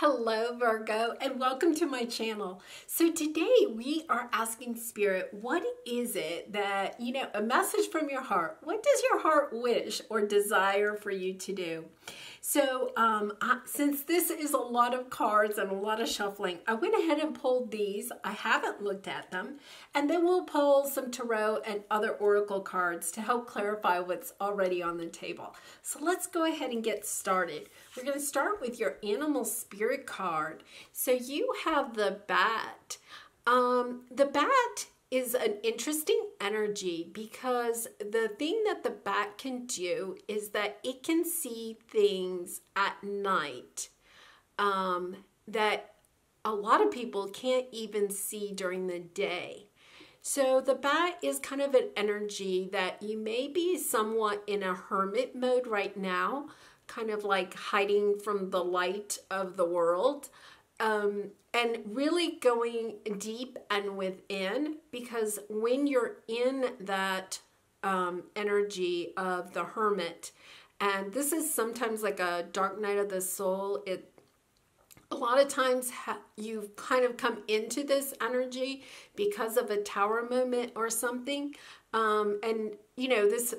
Hello Virgo and welcome to my channel. So today we are asking Spirit, what is it that, a message from your heart. What does your heart wish or desire for you to do? So since this is a lot of cards and a lot of shuffling, I went ahead and pulled these. I haven't looked at them. And then we'll pull some tarot and other oracle cards to help clarify what's already on the table. So let's go ahead and get started. We're going to start with your animal spirit card. So you have the bat. The bat is an interesting energy because the thing that the bat can do is that it can see things at night that a lot of people can't even see during the day. So the bat is kind of an energy that you may be somewhat in a hermit mode right now, kind of like hiding from the light of the world. And really going deep and within, because when you're in that energy of the hermit, and this is sometimes like a dark night of the soul, a lot of times you've kind of come into this energy because of a tower moment or something. And this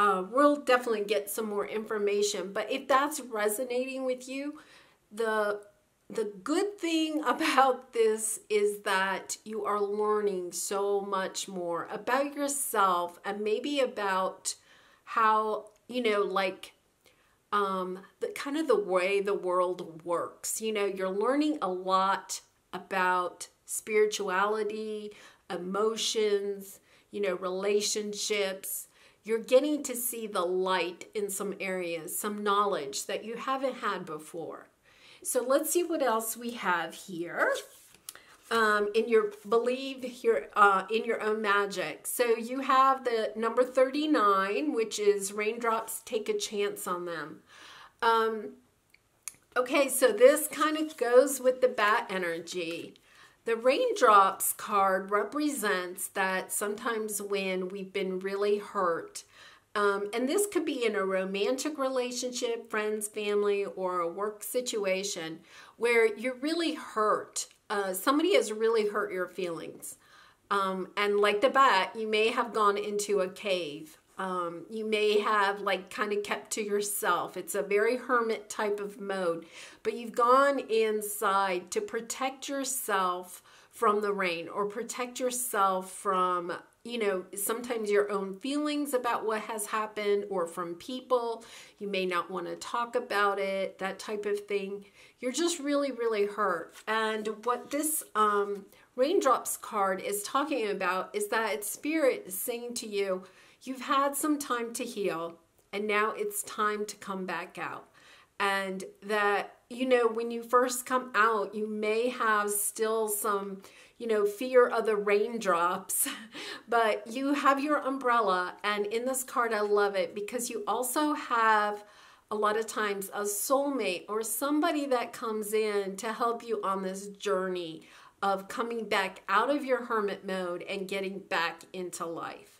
we'll definitely get some more information, but if that's resonating with you, the good thing about this is that you are learning so much more about yourself and maybe about how, the kind of the way the world works. You're learning a lot about spirituality, emotions, relationships. You're getting to see the light in some areas, some knowledge that you haven't had before. So let's see what else we have here in your in your own magic. So you have the number 39, which is raindrops, take a chance on them. Okay, so this kind of goes with the bat energy. The raindrops card represents that sometimes when we've been really hurt, and this could be in a romantic relationship, friends, family, or a work situation where you're really hurt. Somebody has really hurt your feelings. And like the bat, you may have gone into a cave. You may have kind of kept to yourself. It's a very hermit type of mode. But you've gone inside to protect yourself from the rain or protect yourself from sometimes your own feelings about what has happened or from people. You may not want to talk about it, that type of thing. You're just really, really hurt. And what this raindrops card is talking about is that Spirit is saying to you, you've had some time to heal and now it's time to come back out. And that, when you first come out, you may have still some fear of the raindrops, but you have your umbrella. And in this card, I love it because you also have a lot of times a soulmate or somebody that comes in to help you on this journey of coming back out of your hermit mode and getting back into life.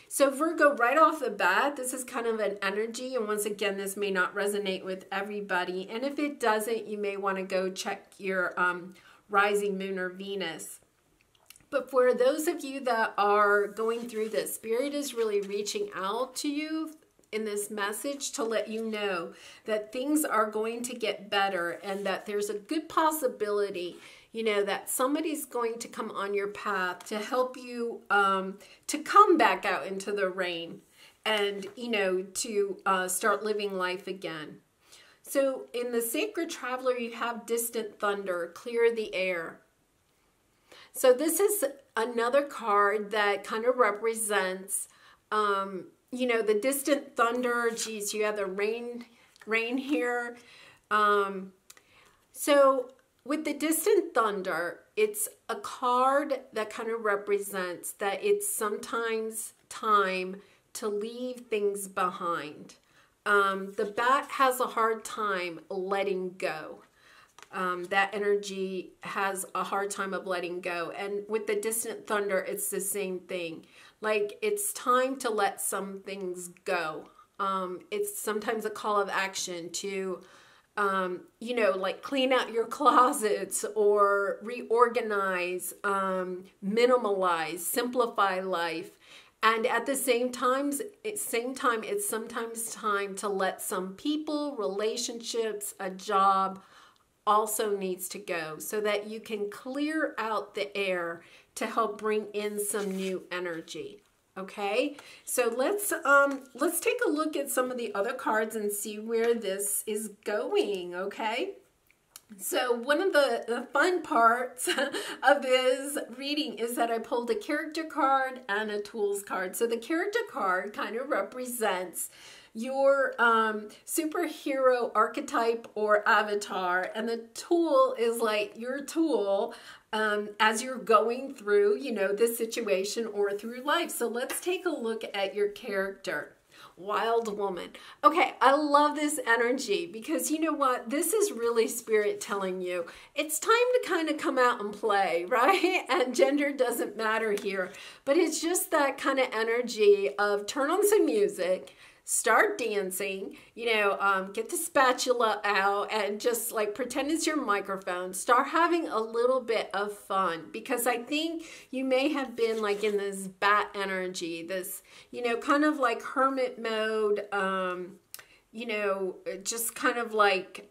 So Virgo, right off the bat, this is kind of an energy. And once again, this may not resonate with everybody. And if it doesn't, you may want to go check your rising moon or Venus. But for those of you that are going through this, Spirit is really reaching out to you in this message to let you know that things are going to get better and that there's a good possibility, that somebody's going to come on your path to help you to come back out into the rain and, to start living life again. So in the Sacred Traveler, you have distant thunder, clear the air. So this is another card that kind of represents, the distant thunder. Geez, you have the rain here. So with the distant thunder, it's a card that kind of represents that it's sometimes time to leave things behind. The bat has a hard time letting go. That energy has a hard time of letting go. And with the distant thunder, it's the same thing. Like, it's time to let some things go. It's sometimes a call of action to you know, like clean out your closets or reorganize, minimalize, simplify life. And at the same time, it's sometimes time to let some people, relationships, a job also needs to go so that you can clear out the air to help bring in some new energy. Okay, so let's take a look at some of the other cards and see where this is going. Okay, so one of the fun parts of this reading is that I pulled a character card and a tools card. So the character card kind of represents your superhero archetype or avatar, and the tool is like your tool as you're going through, you know, this situation or through life. So let's take a look at your character. Wild woman. Okay, I love this energy because you know what? This is really spirit telling you it's time to kind of come out and play, right? And gender doesn't matter here, but it's just that kind of energy of turn on some music, start dancing, you know, get the spatula out and just like pretend it's your microphone. Start having a little bit of fun because I think you may have been like in this bat energy, this, you know, kind of like hermit mode, you know, just kind of like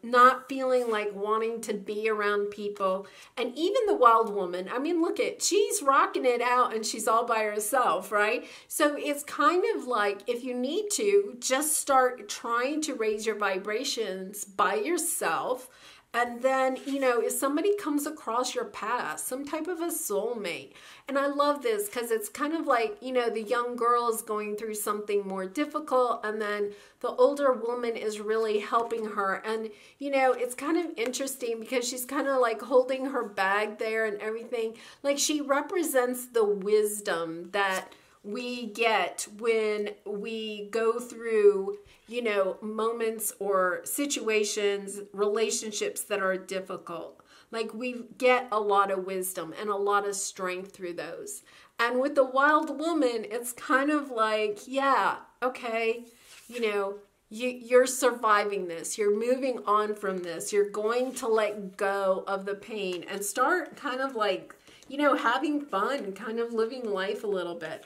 not feeling like wanting to be around people. And even the wild woman, I mean, look at, she's rocking it out and she's all by herself, right? So it's kind of like if you need to, just start trying to raise your vibrations by yourself. And then, you know, if somebody comes across your path, some type of a soulmate. And I love this because it's kind of like, you know, the young girl is going through something more difficult and then the older woman is really helping her. And, you know, it's kind of interesting because she's kind of like holding her bag there and everything. Like she represents the wisdom that we get when we go through, you know, moments or situations, relationships that are difficult. Like we get a lot of wisdom and a lot of strength through those. And with the wild woman, it's kind of like, yeah, okay, you know, you're surviving this. You're moving on from this. You're going to let go of the pain and start kind of like, you know, having fun, kind of living life a little bit.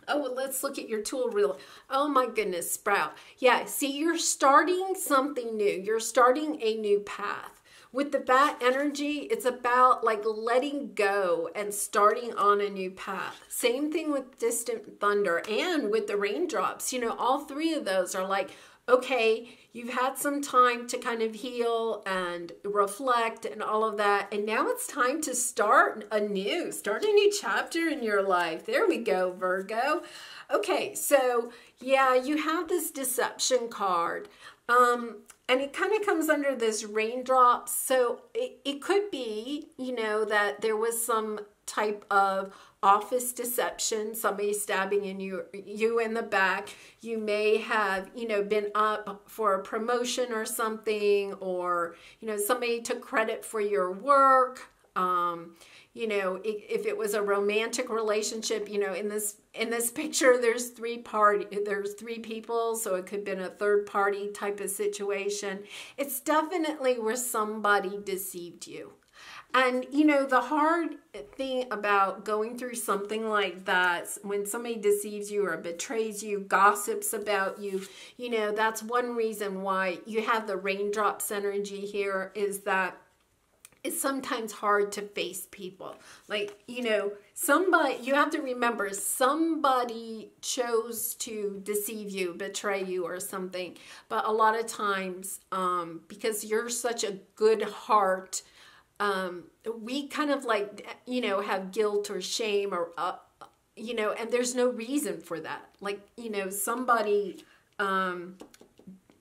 Oh, well, let's look at your tool reel. Oh my goodness, Sprout. Yeah, see, you're starting something new. You're starting a new path. With the bat energy, it's about like letting go and starting on a new path. Same thing with distant thunder and with the raindrops. You know, all three of those are like, okay, you've had some time to kind of heal and reflect and all of that. And now it's time to start a new chapter in your life. There we go, Virgo. Okay, so yeah, you have this deception card. And it kind of comes under this raindrops. So it could be, you know, that there was some type of office deception, somebody stabbing you in the back. You may have, you know, been up for a promotion or something, or, you know, somebody took credit for your work. You know, if it was a romantic relationship, you know, in this picture, there's three people, so it could have been a third party type of situation. It's definitely where somebody deceived you. And, you know, the hard thing about going through something like that, when somebody deceives you or betrays you, gossips about you, you know, that's one reason why you have the raindrops energy here, is that it's sometimes hard to face people. Like, you know, you have to remember, somebody chose to deceive you, betray you or something. But a lot of times, because you're such a good heart, we kind of like, you know, have guilt or shame or, you know, and there's no reason for that. Like, you know, somebody, you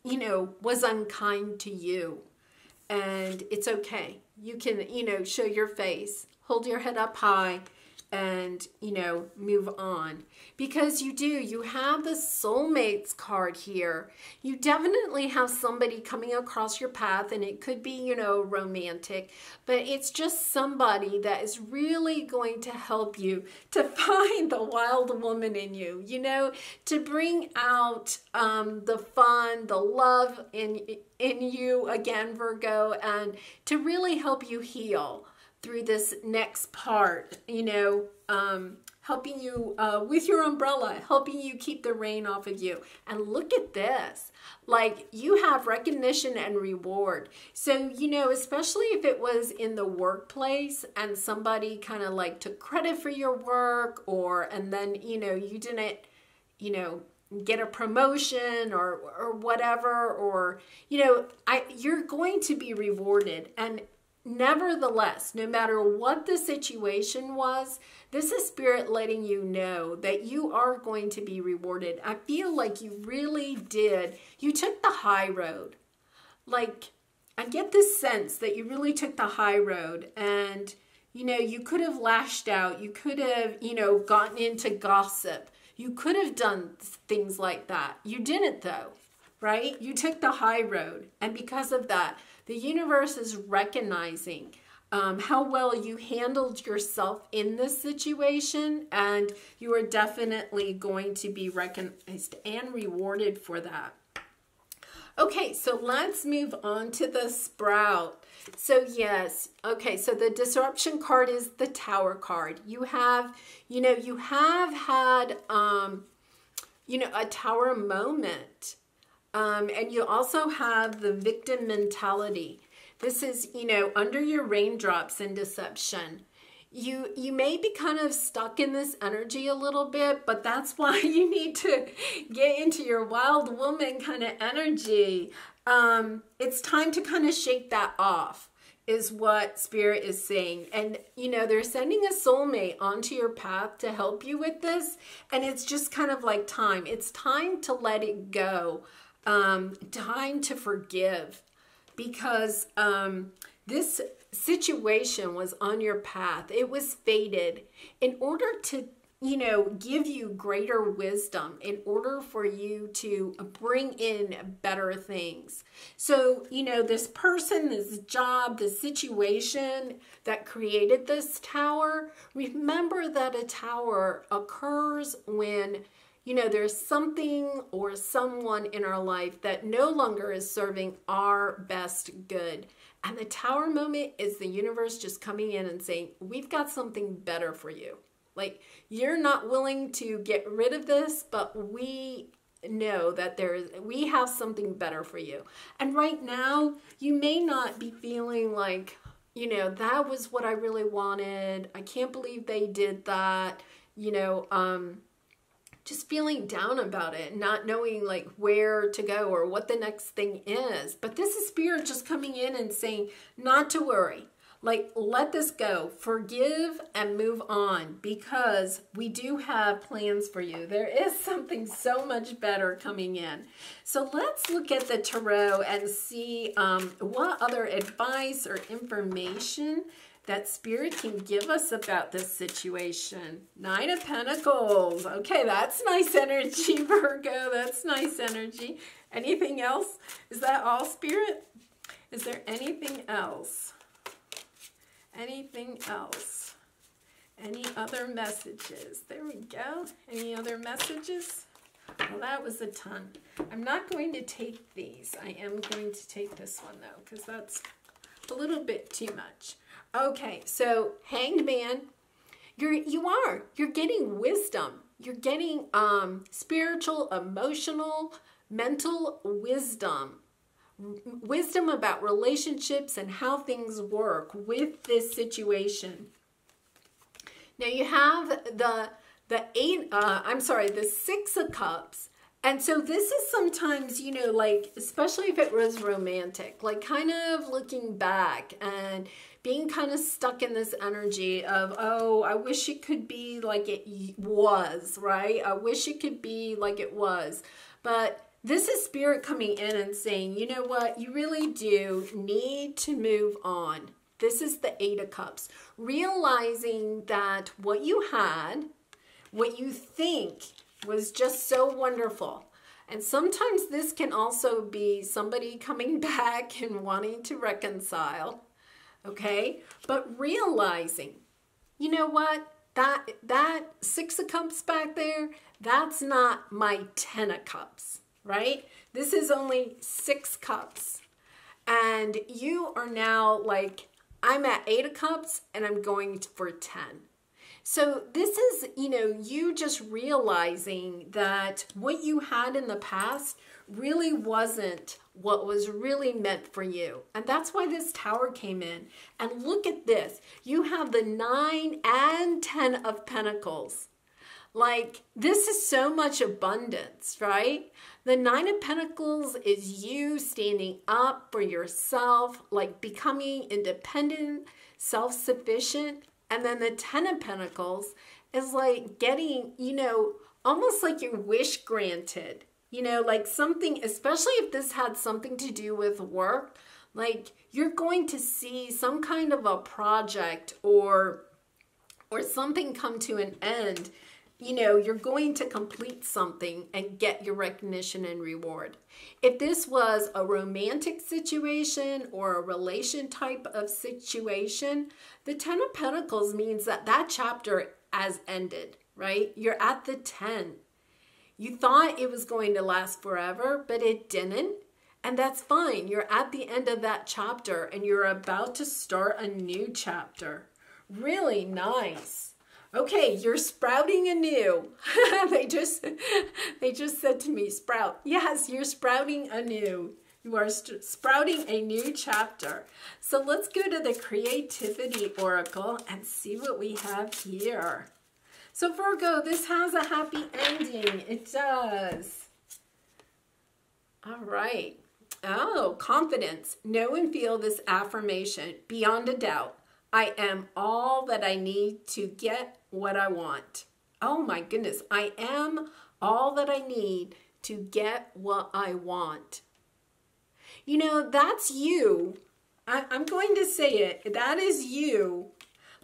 know, was unkind to you, and it's okay. You can, you know, show your face, hold your head up high, and, you know, move on. Because you have the soulmates card here. You definitely have somebody coming across your path, and it could be, you know, romantic, but it's just somebody that is really going to help you to find the wild woman in you, you know, to bring out the fun, the love in you, again, Virgo, and to really help you heal through this next part, you know, helping you with your umbrella, helping you keep the rain off of you. And look at this, like you have recognition and reward. So, you know, especially if it was in the workplace and somebody kind of like took credit for your work, and then, you know, you didn't, you know, get a promotion or whatever, or, you know, you're going to be rewarded. And nevertheless, no matter what the situation was, this is Spirit letting you know that you are going to be rewarded. I feel like you really did. You took the high road. Like, I get this sense that you really took the high road, and, you know, you could have lashed out. You could have, you know, gotten into gossip. You could have done things like that. You didn't, though, right? You took the high road, and because of that, the universe is recognizing how well you handled yourself in this situation, and you are definitely going to be recognized and rewarded for that. Okay, so let's move on to the Sprout. So yes, okay, so the disruption card is the Tower card. You have, you know, you have had, you know, a Tower moment. And you also have the victim mentality. This is, you know, under your raindrops and deception. You may be kind of stuck in this energy a little bit, but that's why you need to get into your wild woman kind of energy. It's time to kind of shake that off, is what Spirit is saying. And, you know, they're sending a soulmate onto your path to help you with this. And it's just kind of like time. It's time to let it go. Time to forgive, because this situation was on your path. It was fated in order to, you know, give you greater wisdom, in order for you to bring in better things. So, you know, this person, this job, this situation that created this tower, remember that a tower occurs when, you know, there's something or someone in our life that no longer is serving our best good. And the Tower moment is the universe just coming in and saying, we've got something better for you. Like, you're not willing to get rid of this, but we know that we have something better for you. And right now, you may not be feeling like, you know, that was what I really wanted. I can't believe they did that. You know, just feeling down about it, not knowing like where to go or what the next thing is. But this is Spirit just coming in and saying, not to worry. Like, let this go. Forgive and move on, because we do have plans for you. There is something so much better coming in. So let's look at the tarot and see what other advice or information that Spirit can give us about this situation. Nine of Pentacles. Okay, that's nice energy, Virgo. That's nice energy. Anything else? Is that all, Spirit? Is there anything else? Anything else? Any other messages? There we go. Any other messages? Well, that was a ton. I'm not going to take these. I am going to take this one, though, because that's a little bit too much. Okay, so Hanged Man, you're getting wisdom. You're getting spiritual, emotional, mental wisdom. Wisdom about relationships and how things work with this situation. Now you have the Six of Cups. And so this is sometimes, you know, like, especially if it was romantic, like kind of looking back and being kind of stuck in this energy of, oh, I wish it could be like it was, right? I wish it could be like it was. But this is Spirit coming in and saying, you know what? You really do need to move on. This is the Eight of Cups. Realizing that what you had, what you think was just so wonderful. And sometimes this can also be somebody coming back and wanting to reconcile, okay? But realizing, you know what? That Six of Cups back there, that's not my 10 of Cups, right? This is only 6 cups. And you are now like, I'm at 8 of Cups and I'm going for 10. So this is, you know, you just realizing that what you had in the past really wasn't what was really meant for you. And that's why this Tower came in. And look at this. You have the 9 and 10 of Pentacles. Like, this is so much abundance, right? The 9 of Pentacles is you standing up for yourself, like becoming independent, self-sufficient. And then the 10 of Pentacles is like getting, you know, almost like your wish granted. You know, like something, especially if this had something to do with work, like you're going to see some kind of a project or something come to an end. You know, you're going to complete something and get your recognition and reward. If this was a romantic situation or a relation type of situation, the 10 of Pentacles means that that chapter has ended, right? You're at the 10. You thought it was going to last forever, but it didn't. And that's fine. You're at the end of that chapter and you're about to start a new chapter. Really nice. Okay, you're sprouting anew. They just said to me, sprout. Yes, you're sprouting anew. You are sprouting a new chapter. So let's go to the Creativity Oracle and see what we have here. So Virgo, this has a happy ending. It does. All right. Oh, confidence. Know and feel this affirmation beyond a doubt. I am all that I need to get what I want. Oh my goodness. I am all that I need to get what I want. You know, that's you. I'm going to say it. That is you.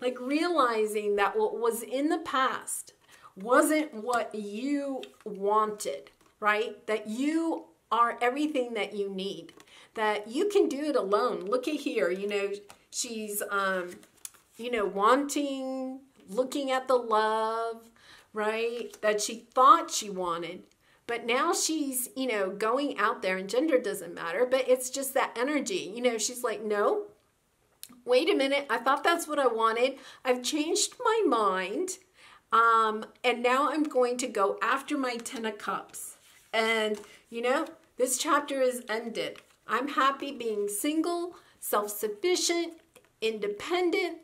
Like realizing that what was in the past wasn't what you wanted, right? That you are everything that you need. That you can do it alone. Look at here, you know, she's, you know, wanting, looking at the love, right? That she thought she wanted. But now she's, you know, going out there, and gender doesn't matter, but it's just that energy. You know, she's like, no, wait a minute. I thought that's what I wanted. I've changed my mind. And now I'm going to go after my 10 of Cups. And, you know, this chapter is ended. I'm happy being single, self-sufficient, independent,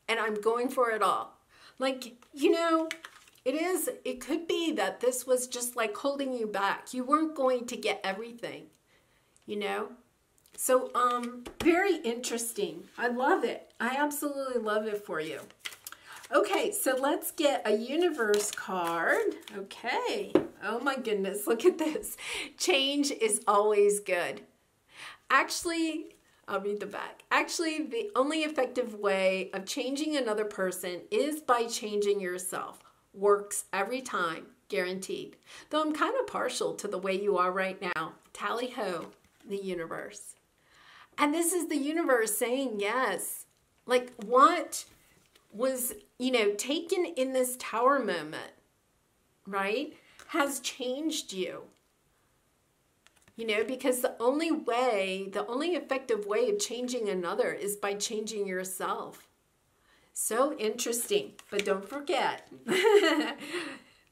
and I'm going for it all. Like, you know, it could be that this was just like holding you back. You weren't going to get everything, you know? So, very interesting. I love it. I absolutely love it for you. Okay, so let's get a universe card. Okay. Oh my goodness, look at this. Change is always good. Actually, I'll read the back. Actually, the only effective way of changing another person is by changing yourself. Works every time, guaranteed. Though I'm kind of partial to the way you are right now. Tally ho, the universe. And this is the universe saying yes. Like what was, you know, taken in this Tower moment, right, has changed you. You know, because the only effective way of changing another is by changing yourself. So interesting. But don't forget, the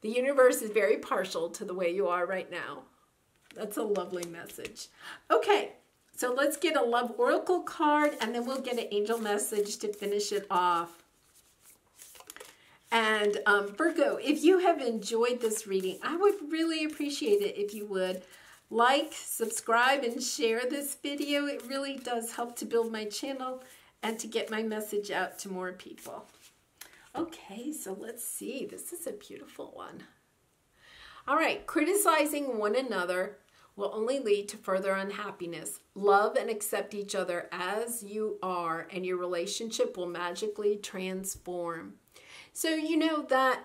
universe is very partial to the way you are right now. That's a lovely message. Okay, so let's get a love oracle card, and then we'll get an angel message to finish it off. And Virgo, if you have enjoyed this reading, I would really appreciate it if you would like, subscribe, and share this video. It really does help to build my channel and to get my message out to more people. Okay, so let's see. This is a beautiful one. All right, criticizing one another will only lead to further unhappiness. Love and accept each other as you are, and your relationship will magically transform. So you know that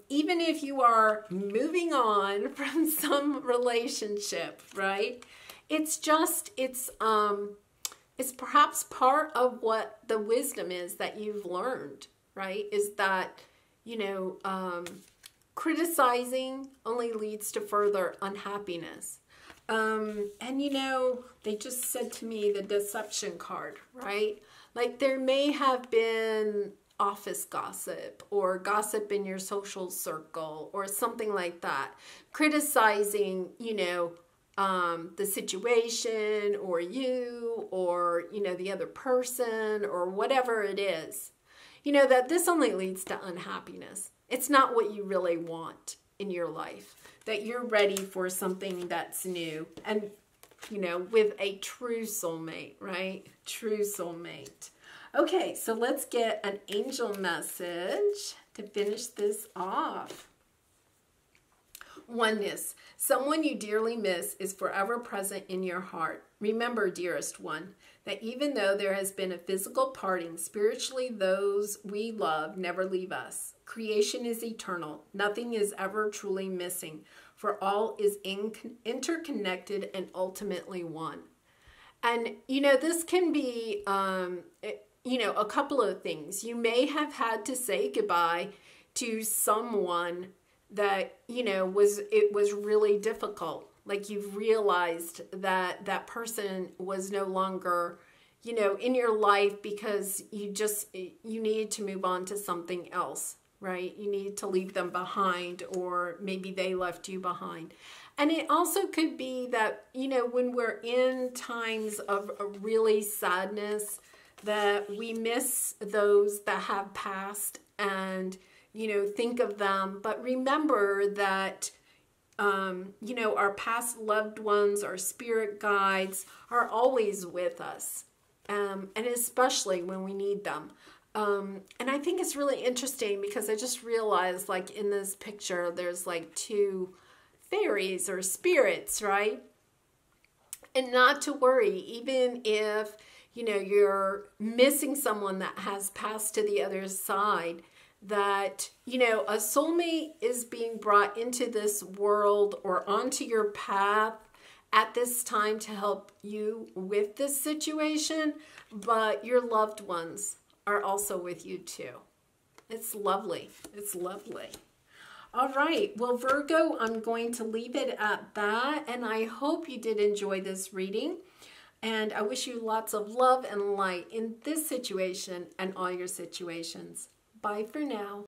even if you are moving on from some relationship, right? It's perhaps part of what the wisdom is that you've learned, right? Is that, criticizing only leads to further unhappiness. And they just said to me the deception card, right? Like there may have been office gossip or gossip in your social circle or something like that. Criticizing, the situation or you or, the other person or whatever it is. That this only leads to unhappiness. It's not what you really want in your life. That you're ready for something that's new. And, with a true soulmate, right? True soulmate. Okay, so let's get an angel message to finish this off. Oneness. Someone you dearly miss is forever present in your heart. Remember, dearest one, that even though there has been a physical parting, spiritually those we love never leave us. Creation is eternal. Nothing is ever truly missing, for all is interconnected and ultimately one. And, this can be, a couple of things. You may have had to say goodbye to someone that, it was really difficult. Like you've realized that that person was no longer, in your life because you needed to move on to something else, right? You needed to leave them behind, or maybe they left you behind. And it also could be that, when we're in times of a really sadness, that we miss those that have passed and, think of them. But remember that, our past loved ones, our spirit guides are always with us. And especially when we need them. And I think it's really interesting because I just realized like in this picture, there's like two fairies or spirits, right? And not to worry, even if, you're missing someone that has passed to the other side, that, a soulmate is being brought into this world or onto your path at this time to help you with this situation, but your loved ones are also with you too. It's lovely. It's lovely. All right. Well, Virgo, I'm going to leave it at that, and I hope you did enjoy this reading. And I wish you lots of love and light in this situation and all your situations. Bye for now.